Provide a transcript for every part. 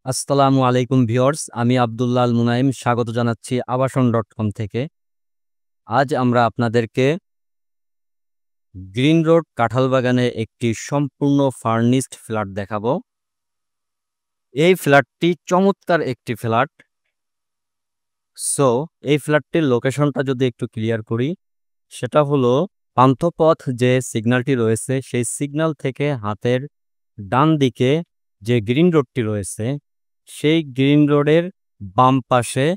আসসালামু আলাইকুম ভিউয়ার্স, আমি আব্দুল্লাহ আল মুনাইম স্বাগত জানাচ্ছি আবাসন.com থেকে। আজ আমরা আপনাদেরকে গ্রিন রোড কাঁঠালবাগানে একটি সম্পূর্ণ ফার্নিশড ফ্ল্যাট দেখাবো। এই ফ্ল্যাটটি চমৎকার একটি ফ্ল্যাট। এই ফ্ল্যাটটির লোকেশনটা যদি একটু ক্লিয়ার করি, সেটা হলো পান্থপথ যে সিগন্যালটি রয়েছে সেই সিগন্যাল থেকে হাতের ডান দিকে যে গ্রিন রোডটি রয়েছে সেই গ্রিন রোডের বাম পাশে,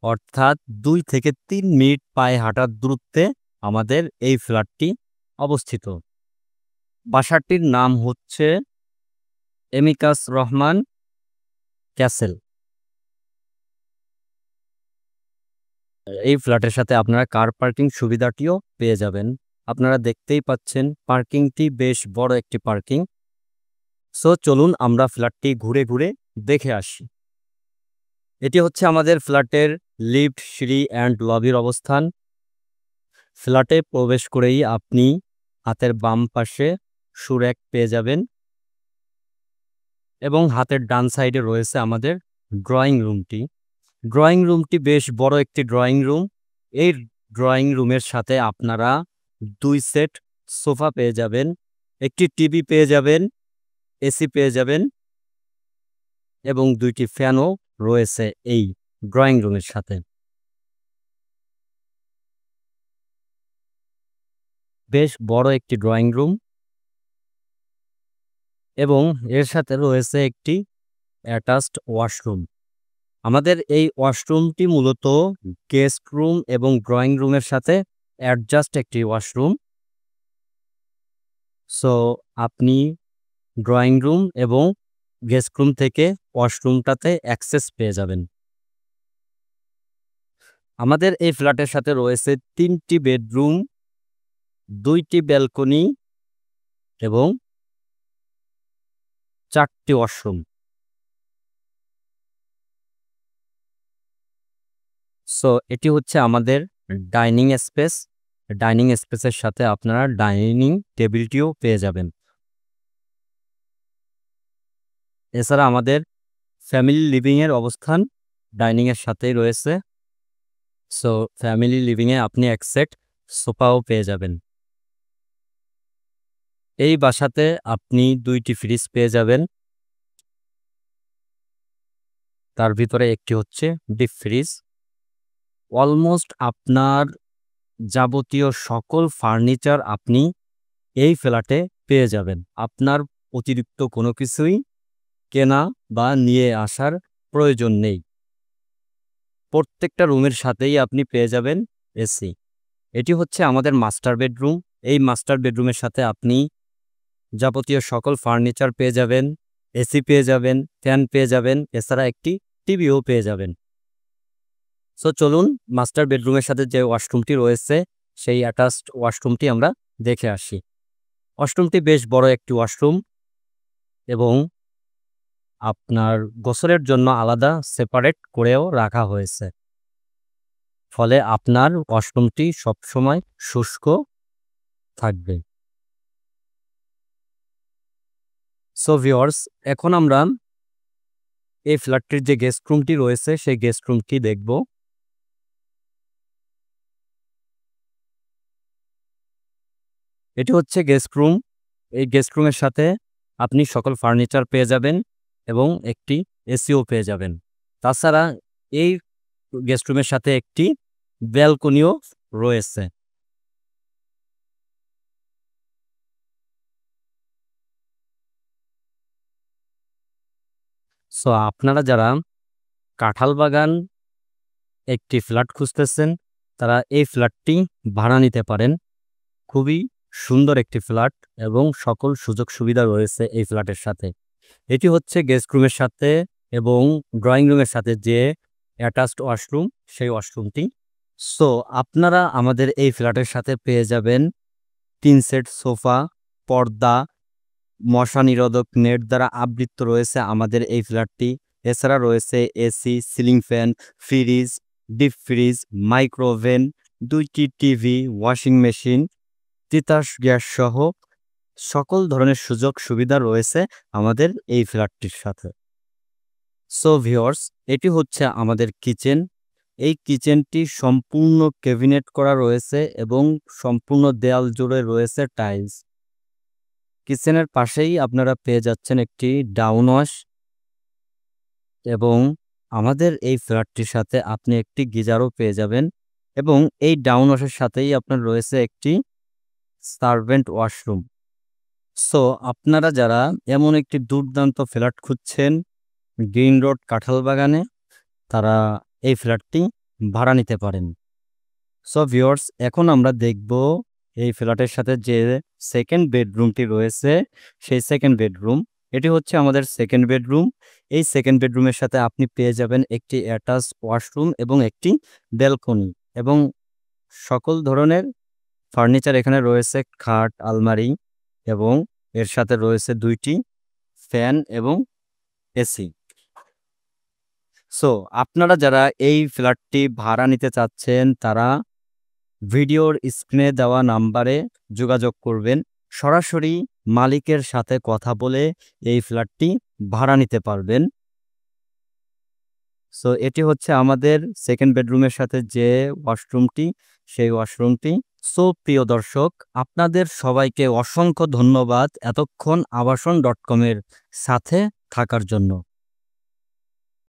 অর্থাৎ 2 থেকে 3 মিনিট পায়ে হাঁটার দূরত্বে আমাদের এই ফ্ল্যাটটি অবস্থিত। বাসাটির নাম হচ্ছে এমিকাস রহমান ক্যাসেল। এই ফ্ল্যাটের সাথে আপনারা কার পার্কিং সুবিধাটিও পেয়ে যাবেন। আপনারা দেখতেই পাচ্ছেন পার্কিংটি বেশ বড় একটি পার্কিং। চলুন আমরা ফ্ল্যাটটি ঘুরে ঘুরে দেখে আসি। এটি হচ্ছে আমাদের ফ্ল্যাটের লিফট, সিঁড়ি অ্যান্ড লবির অবস্থান। ফ্ল্যাটে প্রবেশ করেই আপনি হাতের বাম পাশে শু র‍্যাক পেয়ে যাবেন এবং হাতের ডান সাইডে রয়েছে আমাদের ড্রয়িং রুমটি। ড্রয়িং রুমটি বেশ বড় একটি ড্রয়িং রুম। এই ড্রয়িং রুমের সাথে আপনারা 2 সেট সোফা পেয়ে যাবেন, একটি টিভি পেয়ে যাবেন, এসি পেয়ে যাবেন এবং 2টি ফ্যানও রয়েছে এই ড্রয়িং রুমের সাথে। বেশ বড় একটি ড্রয়িং রুম এবং এর সাথে রয়েছে একটি অ্যাটাচড ওয়াশরুম। আমাদের এই ওয়াশরুমটি মূলত গেস্ট রুম এবং ড্রয়িং রুমের সাথে অ্যাডজাস্ট একটি ওয়াশরুম। আপনি ড্রয়িং রুম এবং গেস্ট রুম থেকে ওয়াশরুমটাতে অ্যাক্সেস পেয়ে যাবেন। আমাদের এই ফ্ল্যাটের সাথে রয়েছে 3টি বেডরুম, 2টি ব্যালকনি এবং 4টি ওয়াশরুম। এটি হচ্ছে আমাদের ডাইনিং স্পেস। ডাইনিং স্পেসের সাথে আপনারা ডাইনিং টেবিলটিও পেয়ে যাবেন। এছাড়া আমাদের ফ্যামিলি লিভিংয়ের অবস্থান ডাইনিংয়ের সাথেই রয়েছে। ফ্যামিলি লিভিংয়ে আপনি এক সেট সোফাও পেয়ে যাবেন। এই বাসাতে আপনি 2টি ফ্রিজ পেয়ে যাবেন। তার ভিতরে একটি হচ্ছে ডিপ ফ্রিজ। অলমোস্ট আপনার যাবতীয় সকল ফার্নিচার আপনি এই ফ্ল্যাটে পেয়ে যাবেন। আপনার অতিরিক্ত কোনো কিছুই কেনা বা নিয়ে আসার প্রয়োজন নেই। প্রত্যেকটা রুমের সাথেই আপনি পেয়ে যাবেন এসি। এটি হচ্ছে আমাদের মাস্টার বেডরুম। এই মাস্টার বেডরুমের সাথে আপনি যাবতীয় সকল ফার্নিচার পেয়ে যাবেন, এসি পেয়ে যাবেন, ফ্যান পেয়ে যাবেন, এছাড়া একটি টিভিও পেয়ে যাবেন। চলুন মাস্টার বেডরুমের সাথে যে ওয়াশরুমটি রয়েছে সেই অ্যাটাচড ওয়াশরুমটি আমরা দেখে আসি। ওয়াশরুমটি বেশ বড় একটি ওয়াশরুম এবং আপনার গোসলের জন্য আলাদা সেপারেট করেও রাখা হয়েছে, ফলে আপনার ওয়াশরুমটি সবসময় শুষ্ক থাকবে। ভিউয়ার্স, এখন আমরা এই ফ্ল্যাটটির যে গেস্ট রুমটি রয়েছে সেই গেস্ট রুমটি দেখব। এটি হচ্ছে গেস্ট রুম। এই গেস্ট রুমের সাথে আপনি সকল ফার্নিচার পেয়ে যাবেন এবং একটি এসিও পেয়ে যাবেন। তাছাড়া এই গেস্ট রুমের সাথে একটি ব্যালকনিও রয়েছে। আপনারা যারা কাঁঠালবাগান একটি ফ্ল্যাট খুঁজতেছেন তারা এই ফ্ল্যাটটি ভাড়া নিতে পারেন। খুবই সুন্দর একটি ফ্ল্যাট এবং সকল সুযোগ সুবিধা রয়েছে এই ফ্ল্যাটের সাথে। এটি হচ্ছে গেস্ট রুমের সাথে এবং ড্রয়িং রুমের সাথে যে অ্যাটাচড ওয়াশরুম, সেই ওয়াশরুমটি। আপনারা আমাদের এই ফ্ল্যাটের সাথে পেয়ে যাবেন 3 সেট সোফা, পর্দা, মশা নিরোধক নেট দ্বারা আবৃত রয়েছে আমাদের এই ফ্ল্যাটটি। এছাড়া রয়েছে AC, ceiling fan, fridge, deep fridge, micro oven, 2টি TV, washing machine, Titas gas সহ সকল ধরনের সুযোগ সুবিধা রয়েছে আমাদের এই ফ্ল্যাটটির সাথে। সো ভিউয়ার্স, এটি হচ্ছে আমাদের কিচেন। এই কিচেনটি সম্পূর্ণ ক্যাবিনেট করা রয়েছে এবং সম্পূর্ণ দেয়াল জুড়ে রয়েছে টাইলস। কিচেনের পাশেই আপনারা পেয়ে যাচ্ছেন একটি ডাউন ওয়াশ এবং আমাদের এই ফ্ল্যাটটির সাথে আপনি একটি গিজারও পেয়ে যাবেন এবং এই ডাউন ওয়াশের সাথেই আপনার রয়েছে একটি সার্ভেন্ট ওয়াশরুম। সো আপনারা যারা এমন একটি দুর্দান্ত ফ্ল্যাট খুঁজছেন গ্রিন রোড কাঁঠালবাগানে, তারা এই ফ্ল্যাটটি ভাড়া নিতে পারেন। সো ভিউয়ার্স, এখন আমরা দেখব এই ফ্ল্যাটের সাথে যে সেকেন্ড বেডরুমটি রয়েছে, সেই সেকেন্ড বেডরুম। এটি হচ্ছে আমাদের সেকেন্ড বেডরুম। এই সেকেন্ড বেডরুমের সাথে আপনি পেয়ে যাবেন একটি অ্যাটাচ ওয়াশরুম এবং একটি ব্যালকনি এবং সকল ধরনের ফার্নিচার এখানে রয়েছে, খাট, আলমারি এবং এর সাথে রয়েছে 2টি ফ্যান এবং এসি। সো আপনারা যারা এই ফ্ল্যাটটি ভাড়া নিতে চাচ্ছেন, তারা ভিডিওর স্ক্রিনে দেওয়া নাম্বারে যোগাযোগ করবেন। সরাসরি মালিকের সাথে কথা বলে এই ফ্ল্যাটটি ভাড়া নিতে পারবেন। সো এটি হচ্ছে আমাদের সেকেন্ড বেডরুমের সাথে যে ওয়াশরুমটি, সেই ওয়াশরুমটি। সো প্রিয় দর্শক, আপনাদের সবাইকে অসংখ্য ধন্যবাদ এতক্ষণ আবাসন.com এর সাথে থাকার জন্য।